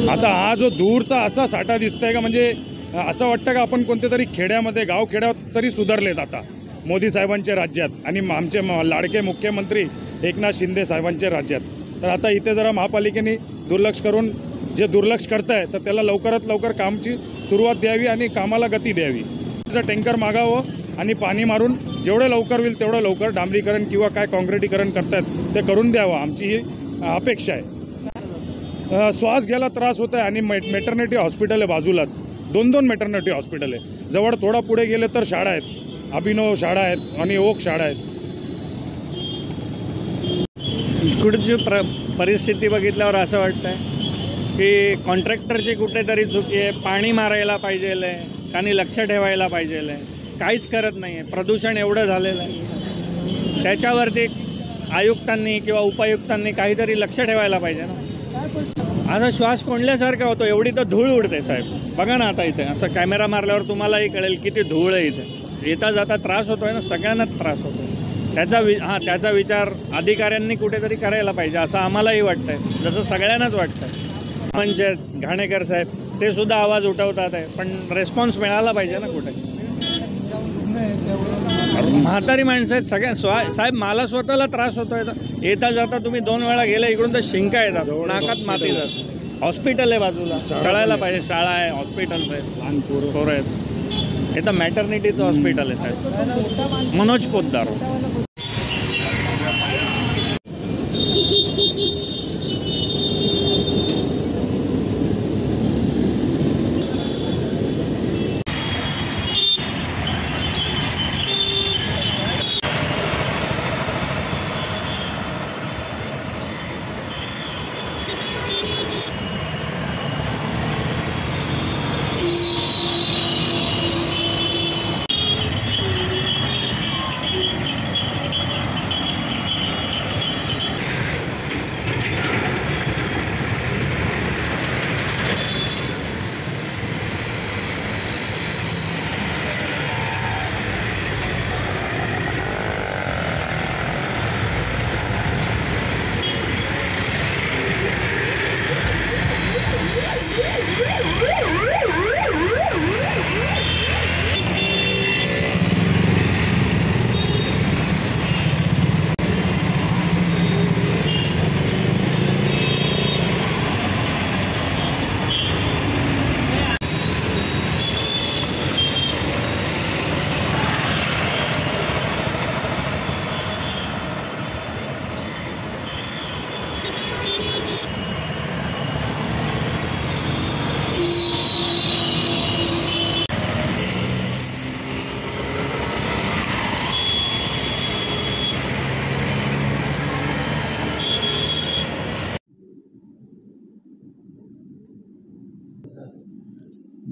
आता हा जो दूरचा असा साठा दिसतोय का, म्हणजे असं वाटतं का आपण कोणत्या तरी खेड्यामध्ये, गावखेड्यात तरी सुधारलेत आता मोदी साहेबांच्या राज्यात आणि आमचे लाडके मुख्यमंत्री एकनाथ शिंदे साहेबांच्या राज्यात. तर आता इथे जरा महापालिकेने दुर्लक्ष करून, जे दुर्लक्ष करताय तर त्याला लवकरात लवकर कामची सुरुवात द्यावी आणि कामाला गती द्यावी. टँकर मागावं आणि पाणी मारून जेवढं लवकर होईल तेवढं लवकर डांबरीकरण किंवा काय काँक्रिटीकरण करतायत ते करून द्यावं, आमची ही अपेक्षा आहे. श्वास घ्यायला त्रास होत आहे आणि मेटर्निटी हॉस्पिटल आहे बाजूलाच, दोन मेटर्निटी हॉस्पिटल आहे जवळ. थोडा पुढे गेले तर शाळा आहेत, अभिनव शाळा आहेत आणि ओक शाळा आहेत. इकडची परिस्थिती बघितल्यावर असं वाटतं आहे की कॉन्ट्रॅक्टरची कुठेतरी चुकी आहे. पाणी मारायला पाहिजे आहे, त्यांनी लक्ष ठेवायला पाहिजे आहे, काहीच करत नाही आहे. प्रदूषण एवढं झालेलं आहे, त्याच्यावरती आयुक्तांनी किंवा उपायुक्तांनी काहीतरी लक्ष ठेवायला पाहिजे ना. आता श्वास कोंडल्यासारखा होतो, एवढी तर धूळ उडते साहेब. बघा ना आता इथे असं कॅमेरा मारल्यावर तुम्हालाही कळेल किती धूळ आहे इथे. येता जाता त्रास होतो आहे ना, सगळ्यांनाच त्रास होतो. त्याचा विचार अधिकाऱ्यांनी कुठेतरी करायला पाहिजे असं आम्हालाही वाटतं आहे, जसं सगळ्यांनाच वाटतं आहे. पंचायत घाणेकर साहेब ते सुद्धा आवाज उठवतात आहे, पण रिस्पॉन्स मिळाला पाहिजे ना कुठे. म्हातारी माणसं आहेत सगळ्या. साहेब मला स्वतःला त्रास होतो आहे. येता जाता तुम्ही 2 वेळा गेले इकडून तर शिंका येतात, नाकात माती जात. हॉस्पिटल आहे बाजूला, कळायला पाहिजे. शाळा आहे, हॉस्पिटल्स आहेत, लहान पोरं आहेत. इथं मॅटर्निटीचं हॉस्पिटल आहे साहेब. मनोज पोद्दार.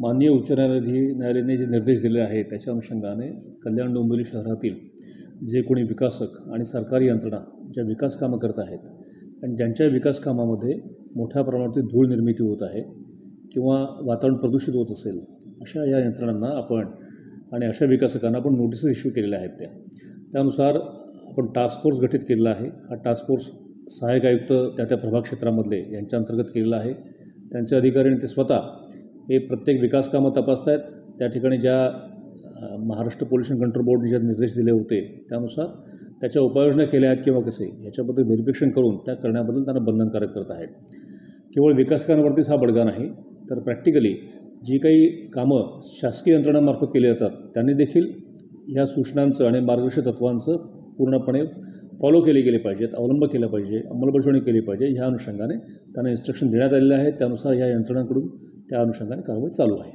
माननीय उच्च न्यायालयाने जे निर्देश दिले आहेत त्याच्या अनुषंगाने कल्याण डोंबिवली शहरातील जे कोणी विकासक आणि सरकारी यंत्रणा ज्या विकास कामं करत आहेत आणि ज्यांच्या विकास कामामध्ये मोठ्या प्रमाणात धूळ निर्मिती होत आहे किंवा वातावरण प्रदूषित होत असेल, अशा या यंत्रणांना आपण आणि अशा विकासकांना आपण नोटिसेस इश्यू केलेल्या आहेत. त्यानुसार आपण टास्क फोर्स गठीत केलेला आहे. हा टास्क फोर्स सहाय्यक आयुक्त त्या प्रभाग क्षेत्रामधले यांच्या अंतर्गत केलेला आहे. त्यांचे अधिकारी आणि ते स्वतः हे प्रत्येक विकास कामं तपासत आहेत. त्या ठिकाणी ज्या महाराष्ट्र पोल्युशन कंट्रोल बोर्डने जे निर्देश दिले होते त्यानुसार त्याच्या उपाययोजना केल्या आहेत किंवा कसे याच्याबद्दल व्हेरिफिकेशन करून त्या करण्याबद्दल त्यांना बंधनकारक करत आहेत. केवळ विकासकांवरतीच हा बडगा नाही, तर प्रॅक्टिकली जी काही कामं शासकीय यंत्रणांमार्फत केली जातात त्यांनी देखील ह्या सूचनांचं आणि मार्गदर्शक तत्वांचं पूर्णपणे फॉलो केले गेले पाहिजेत, अवलंब केला पाहिजे, अंमलबजावणी केली पाहिजे. ह्या अनुषंगाने त्यांना इन्स्ट्रक्शन देण्यात आलेले आहे. त्यानुसार या यंत्रणांकडून त्या अनुषंगाने कारवाई चालू आहे.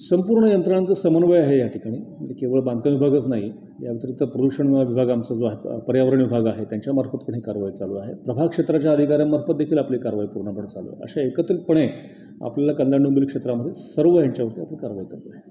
संपूर्ण यंत्रणांचा समन्वय आहे या ठिकाणी, म्हणजे केवळ बांधकाम विभागच नाही, या व्यतिरिक्त प्रदूषण विभाग आमचा जो आहे, पर्यावरण विभाग आहे त्यांच्यामार्फत पण ही कारवाई चालू आहे. प्रभाग क्षेत्राच्या अधिकाऱ्यांमार्फत देखील आपली कारवाई पूर्णपणे चालू आहे. अशा एकत्रितपणे आपल्याला कल्याण डोंबिवली क्षेत्रामध्ये सर्व यांच्यावरती आपण कारवाई करतो आहे.